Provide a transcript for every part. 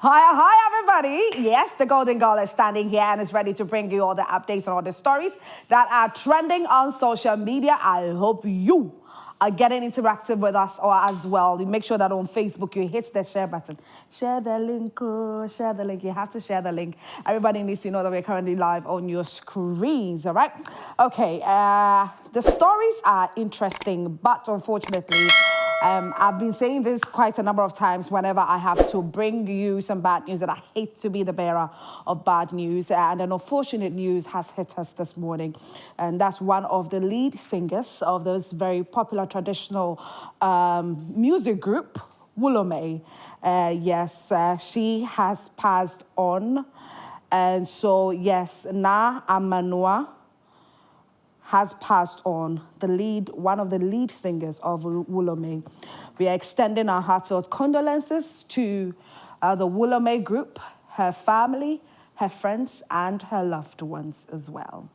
Hi, everybody. Yes, the Golden Girl is standing here and is ready to bring you all the updates and all the stories that are trending on social media. I hope you are getting interactive with us or as well. You make sure that on Facebook you hit the share button. Share the link, share the link. You have to share the link. Everybody needs to know that we're currently live on your screens, all right? Okay, the stories are interesting, but unfortunately, I've been saying this quite a number of times whenever I have to bring you some bad news, that I hate to be the bearer of bad news. And an unfortunate news has hit us this morning. And that's one of the lead singers of this very popular traditional music group, Wulome. Yes, she has passed on. And so, yes, Na Amanua has passed on, one of the lead singers of Wulome. We are extending our heartfelt condolences to the Wulome group, her family, her friends, and her loved ones as well.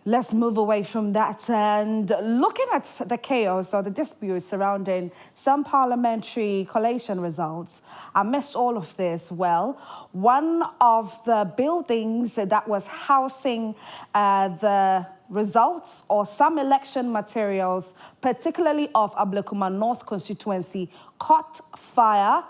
Let's move away from that and looking at the chaos or the dispute surrounding some parliamentary collation results. Amidst all of this, well, one of the buildings that was housing the results or some election materials, particularly of Ablekuma North constituency, caught fire,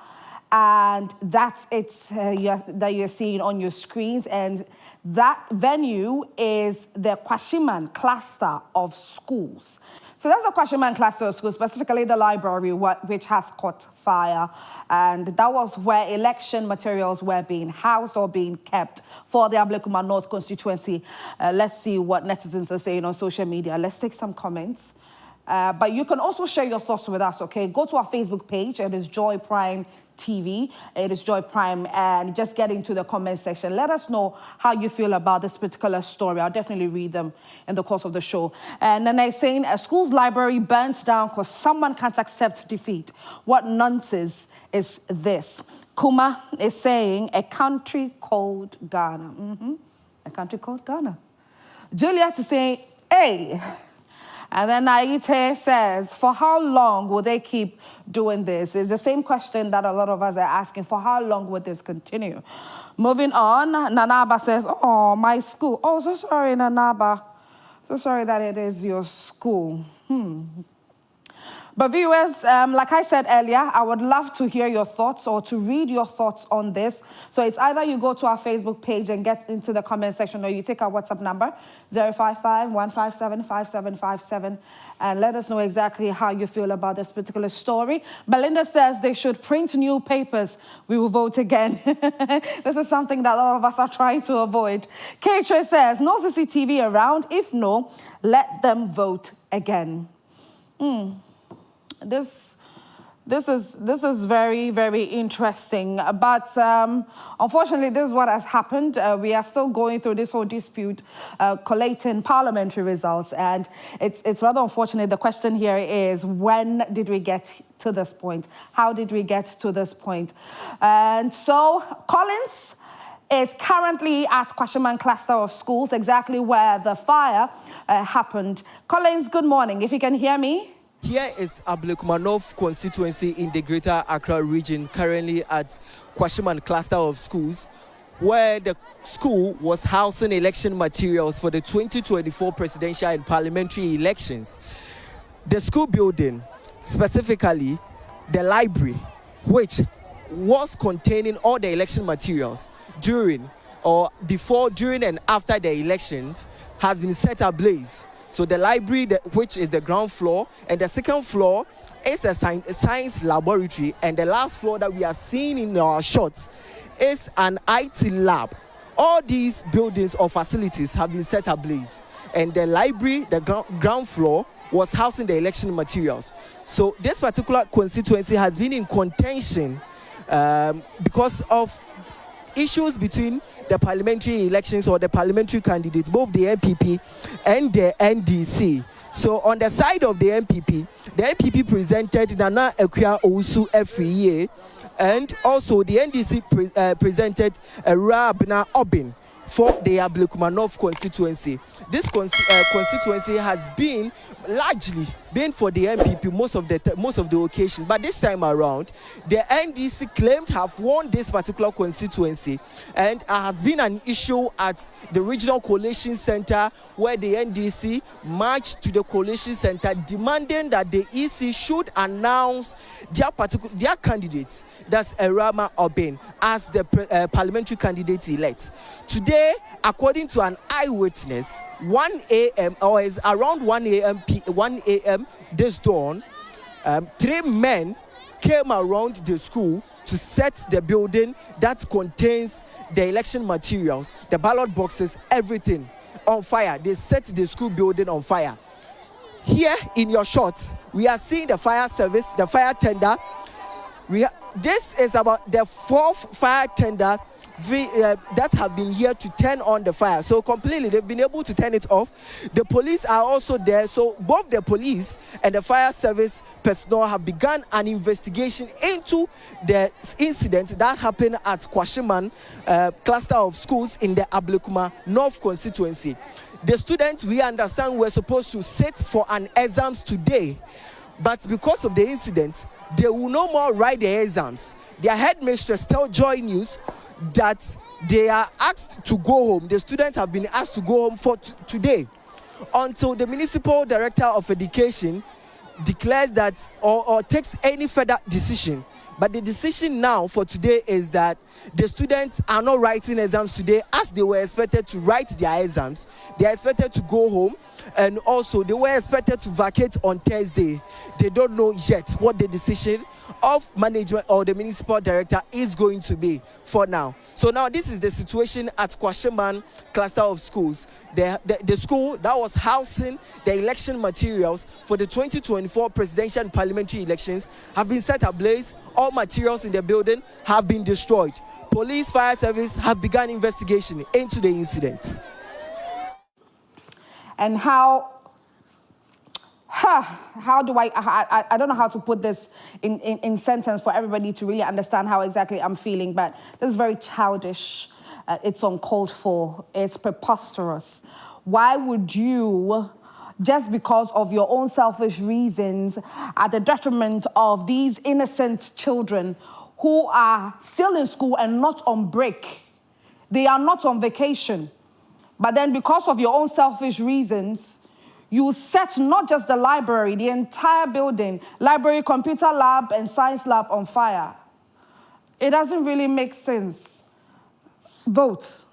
and that's it that you're seeing on your screens. And that venue is the Kwashiman cluster of schools. So that's the Kwashiman cluster of schools, specifically the library, which has caught fire. And that was where election materials were being housed or being kept for the Ablekuma North constituency. Let's see what netizens are saying on social media. Let's take some comments. But you can also share your thoughts with us, okay? Go to our Facebook page. It is Joy Prime TV. It is Joy Prime, and just get into the comment section. Let us know how you feel about this particular story. I'll definitely read them in the course of the show. And then they're saying a school's library burnt down because someone can't accept defeat. What nonsense is this? Kuma is saying a country called Ghana. A country called Ghana. Juliet is saying, hey. And then Naite says, for how long will they keep doing this? It's the same question that a lot of us are asking. For how long will this continue? Moving on, Nanaba says, oh, my school. Oh, so sorry, Nanaba. So sorry that it is your school. But viewers, like I said earlier, I would love to hear your thoughts or to read your thoughts on this. So it's either you go to our Facebook page and get into the comment section, or you take our WhatsApp number, 055-157-5757, and let us know exactly how you feel about this particular story. Belinda says they should print new papers. We will vote again. This is something that a lot of us are trying to avoid. Katra says, no CCTV around. If no, let them vote again. This is very, very interesting. But unfortunately, this is what has happened. We are still going through this whole dispute, collating parliamentary results. And it's rather unfortunate. The question here is, when did we get to this point? How did we get to this point? And so Collins is currently at Kwashiman cluster of schools, exactly where the fire happened. Collins, good morning. If you can hear me. Here is Ablekuma North constituency in the Greater Accra region, currently at Kwashiman cluster of schools, where the school was housing election materials for the 2024 presidential and parliamentary elections. The school building, specifically the library, which was containing all the election materials during, and after the elections, has been set ablaze. So the library, which is the ground floor, and the second floor is a science laboratory, and the last floor that we are seeing in our shots is an IT lab. All these buildings or facilities have been set ablaze, and the library, the ground floor, was housing the election materials. So this particular constituency has been in contention because of issues between the parliamentary elections or the parliamentary candidates, both the MPP and the NDC. So on the side of the MPP presented Nana Addo Efia, and also the NDC presented Rabna Obin for the Ablekuma North constituency. This constituency has been largely been for the MPP most of the occasions. But this time around, the NDC claimed to have won this particular constituency, and has been an issue at the regional coalition center, where the NDC marched to the coalition center demanding that the EC should announce their candidates, that's Erama Obin, as the parliamentary candidate elect. Today, according to an eyewitness, 1 a.m. or is around 1 a.m. this dawn, 3 men came around the school to set the building that contains the election materials, the ballot boxes, everything on fire. They set the school building on fire. Here in your shots, we are seeing the fire service, the fire tender. This is about the 4th fire tender that have been here to turn on the fire. So completely, they've been able to turn it off. The police are also there. So both the police and the fire service personnel have begun an investigation into the incident that happened at Kwashiman cluster of schools in the Ablekuma North constituency. The students, we understand, were supposed to sit for an exams today, but because of the incident, they will no more write their exams. Their headmistress tell Joy News that they are asked to go home. The students have been asked to go home for today, until the municipal director of education declares that or takes any further decision. But the decision now for today is that the students are not writing exams today as they were expected to write their exams. They are expected to go home, and also they were expected to vacate on Thursday. They don't know yet what the decision of management or the municipal director is going to be for now. So now this is the situation at Kwashiman cluster of schools. The school that was housing the election materials for the 2024 presidential and parliamentary elections have been set ablaze. All materials in the building have been destroyed. Police, fire service have begun investigation into the incident. And how do I don't know how to put this in sentence for everybody to really understand how exactly I'm feeling, but this is very childish. It's uncalled for. It's preposterous. Why would you, just because of your own selfish reasons, at the detriment of these innocent children who are still in school and not on break, they are not on vacation, but then because of your own selfish reasons, you set not just the library, the entire building, library, computer lab, and science lab on fire? It doesn't really make sense. Vote.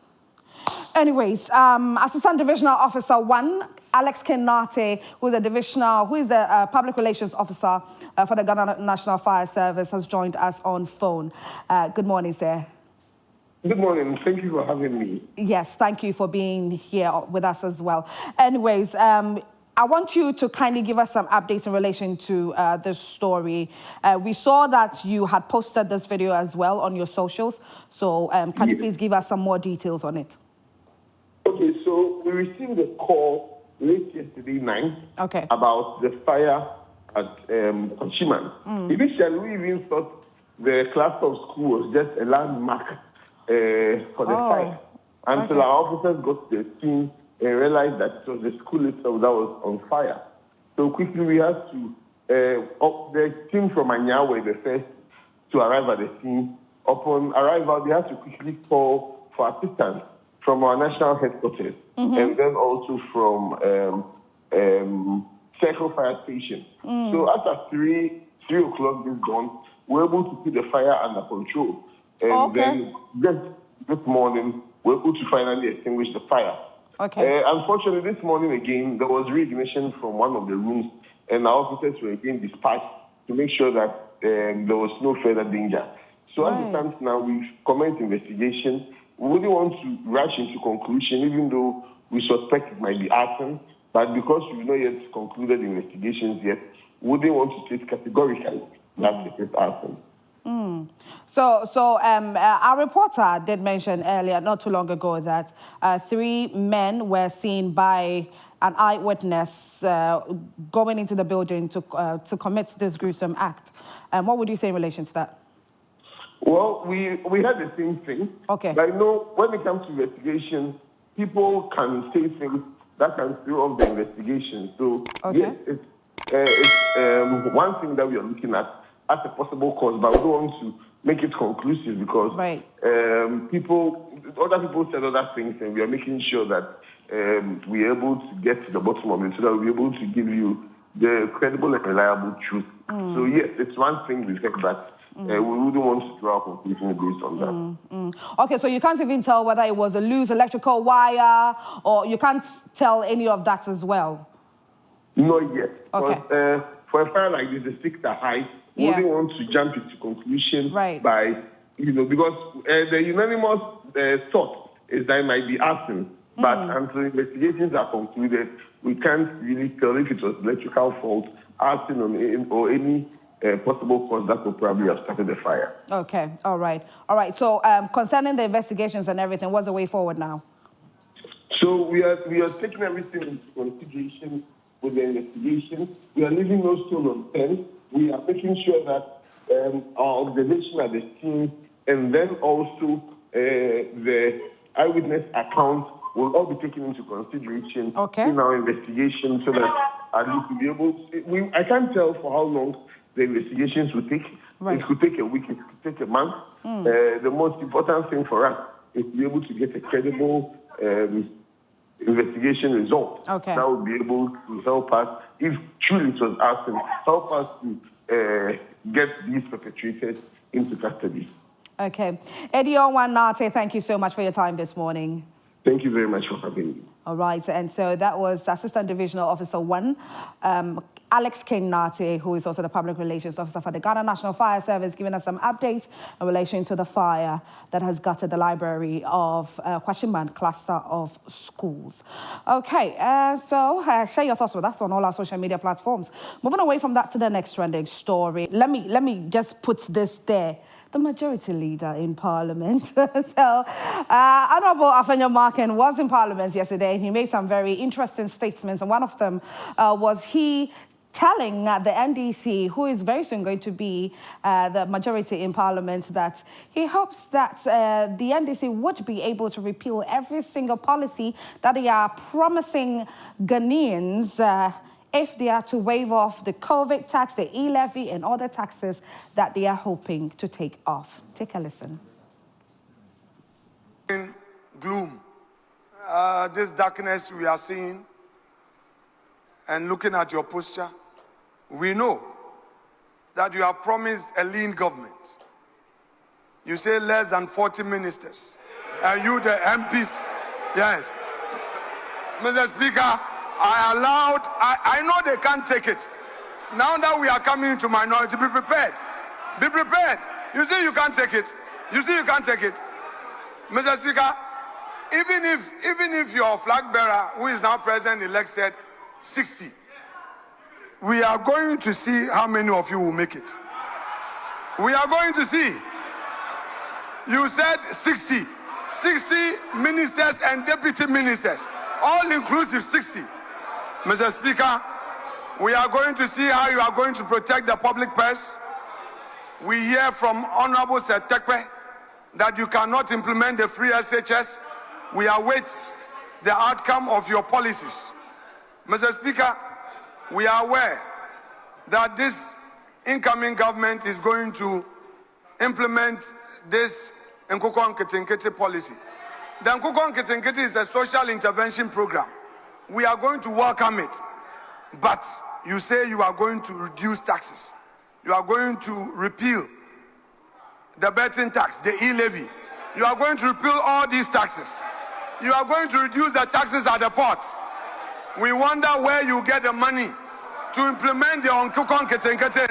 Anyways, Assistant Divisional Officer 1, Alex Kenate, who is the Public Relations Officer for the Ghana National Fire Service, has joined us on phone. Good morning, sir. Good morning. Thank you for having me. Yes, thank you for being here with us as well. Anyways, I want you to kindly give us some updates in relation to this story. We saw that you had posted this video as well on your socials. So can you please give us some more details on it? Okay, so we received a call late yesterday night about the fire at Kwashiman. Initially, we even thought the cluster of school was just a landmark for the fire, until our officers got to the scene and realized that it was the school itself that was on fire. So quickly we had to, the team from Anya were the first to arrive at the scene. Upon arrival, they had to quickly call for assistance from our national headquarters, and then also from Circle Fire Station. So after 3 o'clock this dawn, we were able to put the fire under control. And then this morning, we were able to finally extinguish the fire. Unfortunately, this morning again, there was reignition from one of the rooms, and our officers were again dispatched to make sure that there was no further danger. So as it stands now, we've commenced investigation. We wouldn't want to rush into conclusion, even though we suspect it might be arson, but because we've not yet concluded investigations yet, we wouldn't want to state categorically that it is arson. So our reporter did mention earlier, not too long ago, that 3 men were seen by an eyewitness going into the building to commit this gruesome act. What would you say in relation to that? Well, we had the same thing. But I know when it comes to investigation, people can say things that can throw off the investigation. So yes, it's one thing that we are looking at as a possible cause, but we don't want to make it conclusive because other people said other things, and we are making sure that we are able to get to the bottom of it so that we'll be able to give you the credible and reliable truth. So yes, it's one thing we said, but we wouldn't want to draw a conclusion based on that. Okay, so you can't even tell whether it was a loose electrical wire, or you can't tell any of that as well? Not yet. Okay. For a fire like this, the stakes are high. We wouldn't want to jump into conclusion by, because the unanimous thought is that it might be arson. But until investigations are concluded, we can't really tell if it was electrical fault, arson, or any possible cause that could probably have started the fire. Okay, all right. So concerning the investigations and everything, what's the way forward now? So we are taking everything into consideration with the investigation. We are leaving no stone unturned. We are making sure that our observation at the scene and then also the eyewitness account will all be taken into consideration in our investigation so that at least we'll be able to... I can't tell for how long the investigations will take. It could take a week, it could take a month. The most important thing for us is to be able to get a credible investigation result. That will be able to help us, if truly it was arson, help us to get these perpetrators into custody. Okay. Efia Nkwanta, thank you so much for your time this morning. Thank you very much for having me. All right, and so that was Assistant Divisional Officer 1, Alex Nate, who is also the Public Relations Officer for the Ghana National Fire Service, giving us some updates in relation to the fire that has gutted the library of Sashiman cluster of schools. Okay, so share your thoughts with us on all our social media platforms. Moving away from that to the next trending story, let me just put this there. The majority leader in Parliament. So, Honourable Efia Nkwanta was in Parliament yesterday, and he made some very interesting statements, and one of them was he telling the NDC, who is very soon going to be the majority in Parliament, that he hopes that the NDC would be able to repeal every single policy that they are promising Ghanaians if they are to waive off the COVID tax, the e-levy, and other taxes that they are hoping to take off. Take a listen. In gloom, this darkness we are seeing, and looking at your posture, we know that you have promised a lean government. You say less than 40 ministers. And you, the MPs, yes. Mr. Speaker, I know they can't take it. Now that we are coming into minority, be prepared. Be prepared. You see you can't take it. You see you can't take it. Mr. Speaker, even if your flag bearer, who is now president-elect, said 60, we are going to see how many of you will make it. We are going to see. You said 60 ministers and deputy ministers, all inclusive 60. Mr. Speaker, we are going to see how you are going to protect the public purse. We hear from Honorable Setekwe that you cannot implement the free SHS. We await the outcome of your policies. Mr. Speaker, we are aware that this incoming government is going to implement this Nkukon Kitinkiti policy. The Nkukon Kitinkiti is a social intervention program. We are going to welcome it, but you say you are going to reduce taxes. You are going to repeal the betting tax, the e-levy. You are going to repeal all these taxes. You are going to reduce the taxes at the port. We wonder where you get the money to implement the Nkukon Kitinkiti.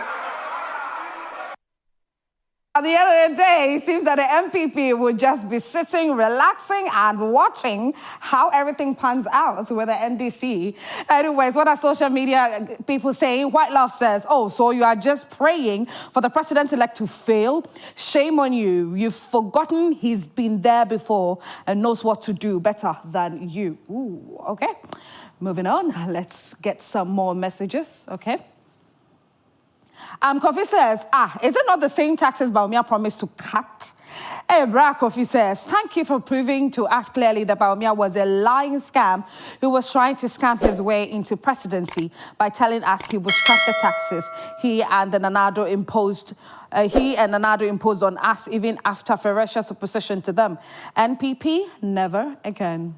At the end of the day, it seems that the MPP would just be sitting, relaxing, and watching how everything pans out with the NDC. Anyways, what are social media people saying? White Love says, oh, so you are just praying for the president-elect to fail? Shame on you. You've forgotten he's been there before and knows what to do better than you. Ooh, okay. Moving on, let's get some more messages, okay? Kofi says, is it not the same taxes Baumia promised to cut? Kofi says, thank you for proving to us clearly that Baumia was a lying scam who was trying to scam his way into presidency by telling us he would scrap the taxes he and Nana Addo imposed on us even after ferocious opposition to them. NPP, never again.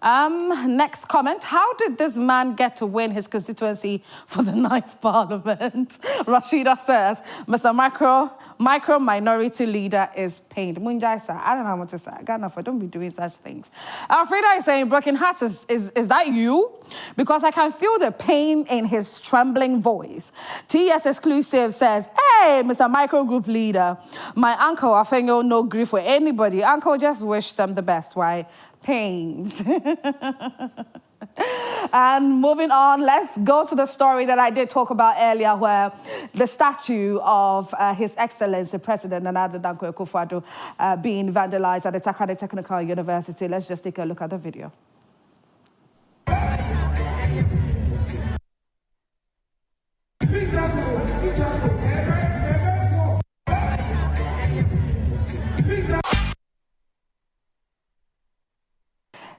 Next comment. How did this man get to win his constituency for the 9th Parliament? Rashida says, Mr. Micro minority leader is pained. Munjai sir, I don't know what to say. Ghana, don't be doing such things. Alfreda is saying, Broken Hearts, is that you? Because I can feel the pain in his trembling voice. TS Exclusive says, hey, Mr. Micro Group leader, my uncle, I think you'll no grief for anybody. Uncle just wish them the best, why? Pains. And moving on, let's go to the story that I did talk about earlier, where the statue of His Excellency President Nana Addo being vandalized at the Takrady Technical University. Let's just take a look at the video.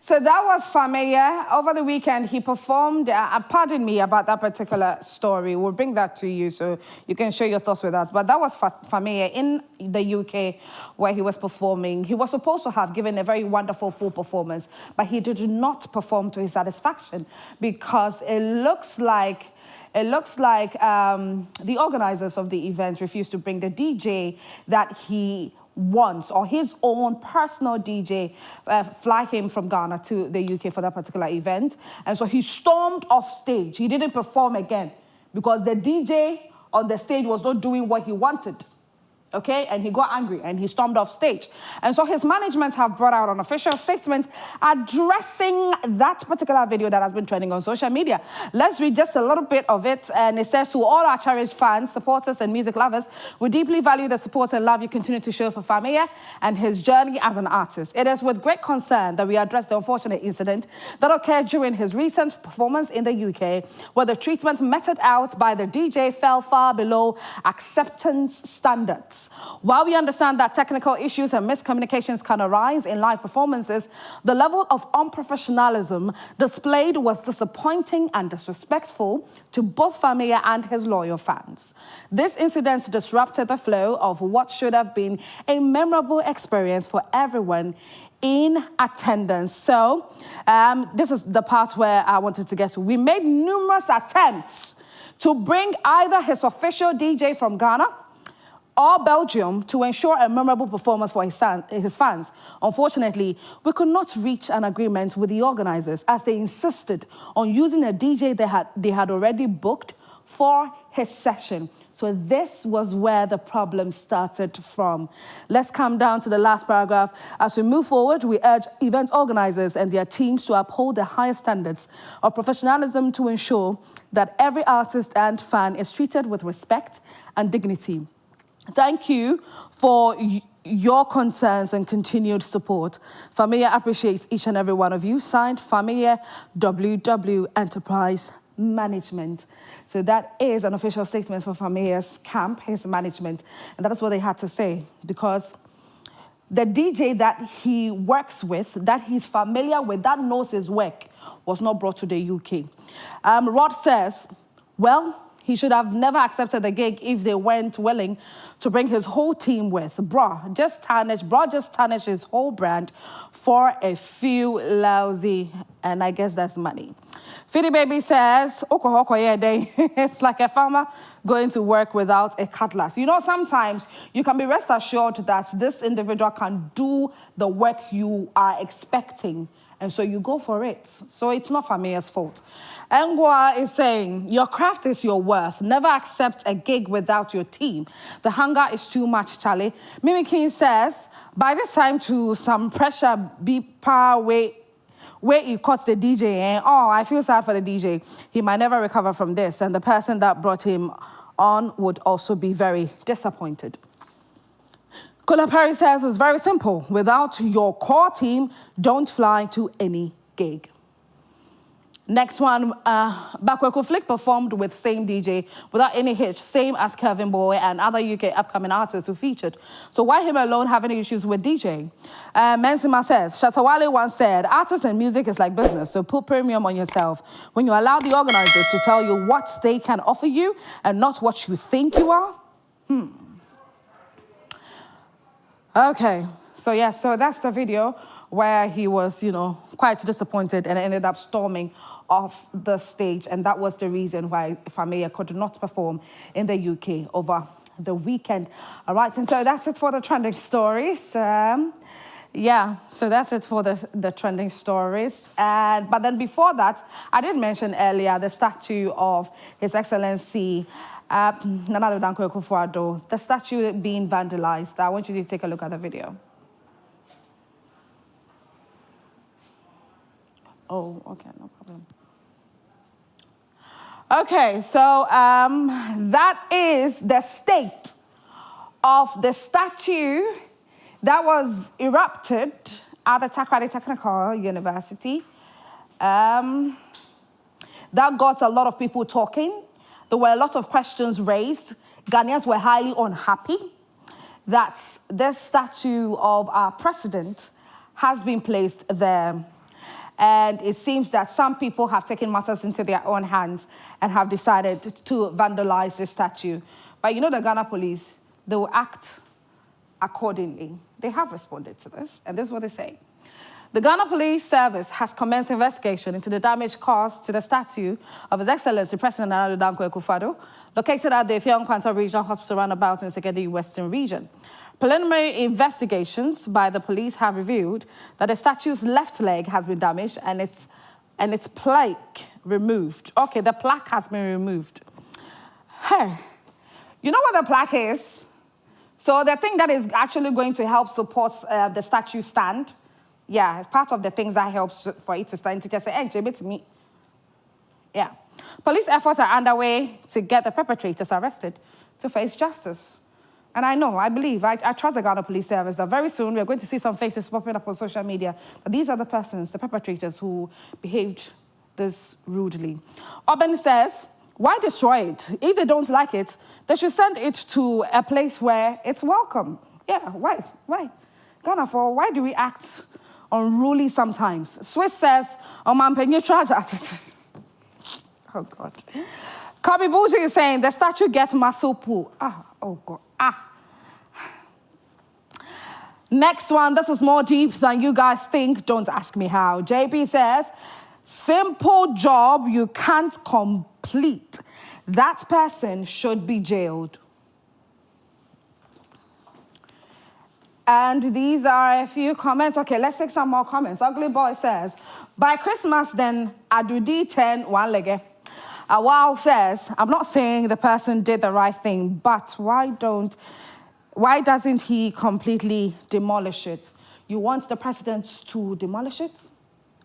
So that was FAMI. Over the weekend, he performed, pardon me about that particular story. We'll bring that to you so you can share your thoughts with us. But that was FAMI in the UK where he was performing. He was supposed to have given a very wonderful full performance, but he did not perform to his satisfaction because it looks like the organizers of the event refused to bring the DJ that he wants, or his own personal DJ, fly him from Ghana to the UK for that particular event. And so he stormed off stage. He didn't perform again because the DJ on the stage was not doing what he wanted. Okay, and he got angry and he stormed off stage. And so his management have brought out an official statement addressing that particular video that has been trending on social media. Let's read just a little bit of it. And it says, to all our cherished fans, supporters, and music lovers, we deeply value the support and love you continue to show for FAMI and his journey as an artist. It is with great concern that we address the unfortunate incident that occurred during his recent performance in the UK, where the treatment meted out by the DJ fell far below acceptance standards. While we understand that technical issues and miscommunications can arise in live performances, the level of unprofessionalism displayed was disappointing and disrespectful to both FAMI and his loyal fans. This incident disrupted the flow of what should have been a memorable experience for everyone in attendance. So this is the part where I wanted to get to. We made numerous attempts to bring either his official DJ from Ghana or Belgium to ensure a memorable performance for his fans. Unfortunately, we could not reach an agreement with the organizers as they insisted on using a DJ they had already booked for his session. So this was where the problem started from. Let's come down to the last paragraph. As we move forward, we urge event organizers and their teams to uphold the highest standards of professionalism to ensure that every artist and fan is treated with respect and dignity. Thank you for your concerns and continued support. FAMI appreciates each and every one of you. Signed, FAMI WW Enterprise Management. So that is an official statement for FAMI's camp, his management. And that is what they had to say, because the DJ that he works with, that he's familiar with, that knows his work, was not brought to the UK. Rod says, well, he should have never accepted the gig if they weren't willing to bring his whole team with. Bro just tarnished his whole brand for a few lousy, and I guess that's money. Fiddy Baby says, it's like a farmer going to work without a cutlass. You know, sometimes you can be rest assured that this individual can do the work you are expecting, and so you go for it. So it's not FAMI's fault. Engwa is saying, your craft is your worth. Never accept a gig without your team. The hunger is too much, Charlie. Mimi King says, by this time to some pressure be power where he caught the DJ. Oh, I feel sad for the DJ. He might never recover from this. And the person that brought him on would also be very disappointed. Kula Perry says, it's very simple. Without your core team, don't fly to any gig. Next one, Bakweku Flick performed with same DJ without any hitch, same as Kevin Boy and other UK upcoming artists who featured. So why him alone having issues with DJ? Mensima says, Shatawale once said, artists and music is like business, so put premium on yourself. When you allow the organizers to tell you what they can offer you and not what you think you are. Okay, so yeah, so that's the video where he was, you know, quite disappointed and ended up storming off the stage, and that was the reason why FAMI could not perform in the UK over the weekend. All right, and so that's it for the trending stories. Yeah, so that's it for the trending stories. But then before that, I did mention earlier the statue of His Excellency Nana Addo, the statue being vandalized. I want you to take a look at the video. Oh, okay, no problem. Okay, so that is the state of the statue that was erupted at the Takoradi Technical University. That got a lot of people talking. There were a lot of questions raised. Ghanaians were highly unhappy that this statue of our president has been placed there. And it seems that some people have taken matters into their own hands and have decided to vandalize the statue. But you know the Ghana police, they will act accordingly. They have responded to this, and this is what they say. The Ghana Police Service has commenced investigation into the damage caused to the statue of His Excellency President Nana Addo, located at the Efia Nkwanta Regional Hospital roundabout in Sekedi Western Region. Preliminary investigations by the police have revealed that the statue's left leg has been damaged and its plaque removed. Okay, the plaque has been removed. Hey, you know what the plaque is? So the thing that is actually going to help support the statue stand, yeah, it's part of the things that helps for it to stand. To just say, hey, Jimmy, to me. Yeah. Police efforts are underway to get the perpetrators arrested to face justice. And I believe, I trust the Ghana Police Service that very soon we're going to see some faces popping up on social media. But these are the persons, the perpetrators who behaved this rudely. Oben says, why destroy it? If they don't like it, they should send it to a place where it's welcome. Yeah, why? Ghana, why do we act unruly sometimes? Swiss says, Auma, oh God. Kabi Bougie is saying, the statue gets muscle pull. Oh God. Next one, this is more deep than you guys think. Don't ask me how. JB says, simple job you can't complete. That person should be jailed. And these are a few comments. Okay, let's take some more comments. Ugly Boy says, by Christmas then, Adudi 10 one lege. Awal says, I'm not saying the person did the right thing, but why doesn't he completely demolish it? You want the president to demolish it?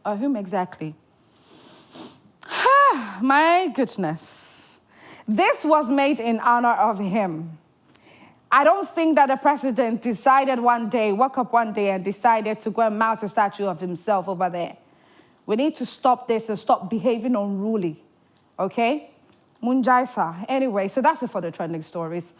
Or whom exactly? My goodness. This was made in honor of him. I don't think that the president decided one day, woke up one day and decided to go and mount a statue of himself over there. We need to stop this and stop behaving unruly. Okay? Munjaisa. Anyway, so that's it for the trending stories.